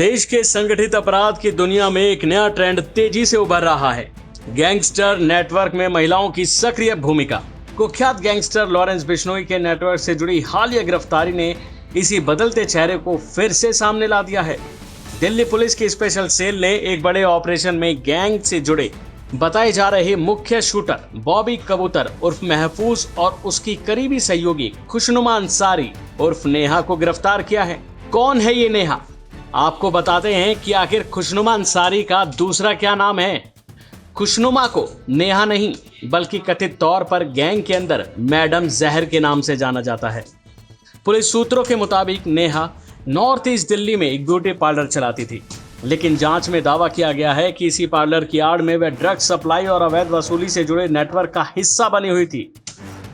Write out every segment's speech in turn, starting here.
देश के संगठित अपराध की दुनिया में एक नया ट्रेंड तेजी से उभर रहा है। गैंगस्टर नेटवर्क में महिलाओं की सक्रिय भूमिका। कुख्यात गैंगस्टर लॉरेंस बिश्नोई के नेटवर्क से जुड़ी हालिया गिरफ्तारी ने इसी बदलते चेहरे को फिर से सामने ला दिया है। दिल्ली पुलिस की स्पेशल सेल ने एक बड़े ऑपरेशन में गैंग से जुड़े बताए जा रहे मुख्य शूटर बॉबी कबूतर उर्फ महफूज और उसकी करीबी सहयोगी खुशनुमा अंसारी उर्फ नेहा को गिरफ्तार किया है। कौन है ये नेहा? आपको बताते हैं कि आखिर खुशनुमा अंसारी का दूसरा क्या नाम है। खुशनुमा को नेहा नहीं बल्कि कथित तौर पर गैंग के अंदर मैडम जहर के नाम से जाना जाता है। पुलिस सूत्रों के मुताबिक नेहा नॉर्थ ईस्ट दिल्ली में एक ब्यूटी पार्लर चलाती थी, लेकिन जांच में दावा किया गया है कि इसी पार्लर की आड़ में वह ड्रग सप्लाई और अवैध वसूली से जुड़े नेटवर्क का हिस्सा बनी हुई थी।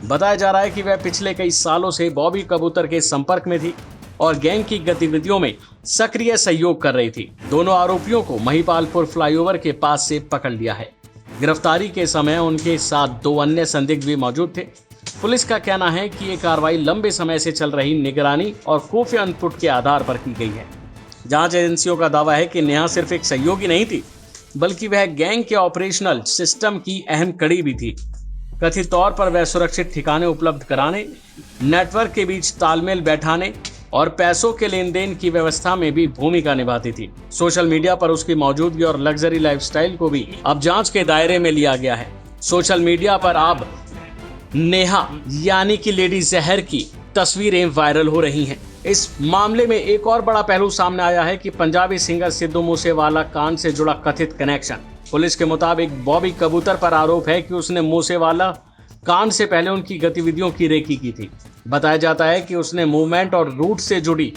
बताया जा रहा है कि वह पिछले कई सालों से बॉबी कबूतर के संपर्क में थी और गैंग की गतिविधियों में सक्रिय सहयोग कर रही थी। दोनों आरोपियों को महिपालपुर फ्लाईओवर के पास से पकड़ लिया है। गिरफ्तारी के समय उनके साथ 2 अन्य संदिग्ध भी मौजूद थे। पुलिस का कहना है कि ये कार्रवाई लंबे समय से चल रही निगरानी और खुफिया इनपुट के आधार पर की गई है। जांच एजेंसियों का दावा है कि नेहा सिर्फ एक सहयोगी नहीं थी, बल्कि वह गैंग के ऑपरेशनल सिस्टम की अहम कड़ी भी थी। कथित तौर पर वह सुरक्षित ठिकाने उपलब्ध कराने, नेटवर्क के बीच तालमेल बैठाने और पैसों के लेन देन की व्यवस्था में भी भूमिका निभाती थी। सोशल मीडिया पर उसकी मौजूदगी और लग्जरी लाइफस्टाइल को भी अब जांच के दायरे में लिया गया है। सोशल मीडिया पर अब नेहा यानी कि लेडी जहर की तस्वीरें वायरल हो रही हैं। इस मामले में एक और बड़ा पहलू सामने आया है कि पंजाबी सिंगर सिद्धू मूसेवाला कांड से जुड़ा कथित कनेक्शन। पुलिस के मुताबिक बॉबी कबूतर पर आरोप है कि उसने मूसेवाला कांड से पहले उनकी गतिविधियों की रेकी की थी। बताया जाता है कि उसने मूवमेंट और रूट से जुड़ी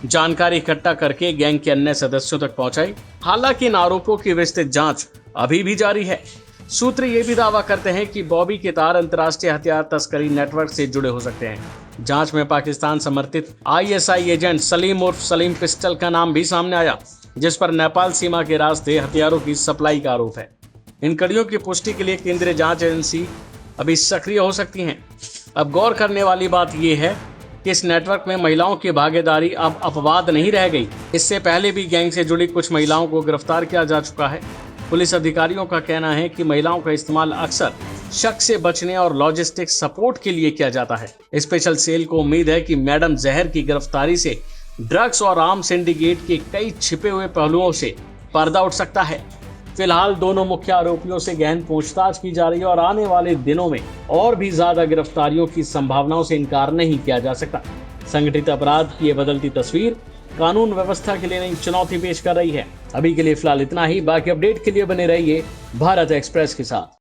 जानकारी इकट्ठा करके गैंग के अन्य सदस्यों तक पहुंचाई। हालांकि इन आरोपों की विस्तृत जांच अभी भी जारी है। सूत्र ये भी दावा करते हैं कि बॉबी के तार अंतर्राष्ट्रीय हथियार तस्करी नेटवर्क से जुड़े हो सकते हैं। जांच में पाकिस्तान समर्थित ISI एजेंट सलीम उर्फ सलीम पिस्टल का नाम भी सामने आया, जिस पर नेपाल सीमा के रास्ते हथियारों की सप्लाई का आरोप है। इन कड़ियों की पुष्टि के लिए केंद्रीय जांच एजेंसी अभी सक्रिय हो सकती हैं। अब गौर करने वाली बात यह है कि इस नेटवर्क में महिलाओं की भागीदारी अब अपवाद नहीं रह गई। इससे पहले भी गैंग से जुड़ी कुछ महिलाओं को गिरफ्तार किया जा चुका है। पुलिस अधिकारियों का कहना है कि महिलाओं का इस्तेमाल अक्सर शक से बचने और लॉजिस्टिक सपोर्ट के लिए किया जाता है। स्पेशल सेल को उम्मीद है कि मैडम जहर की गिरफ्तारी से ड्रग्स और आर्म सिंडिकेट के कई छिपे हुए पहलुओं से पर्दा उठ सकता है। फिलहाल दोनों मुख्य आरोपियों से गहन पूछताछ की जा रही है और आने वाले दिनों में और भी ज्यादा गिरफ्तारियों की संभावनाओं से इनकार नहीं किया जा सकता। संगठित अपराध की ये बदलती तस्वीर कानून व्यवस्था के लिए नई चुनौती पेश कर रही है। अभी के लिए फिलहाल इतना ही। बाकी अपडेट के लिए बने रहिए भारत एक्सप्रेस के साथ।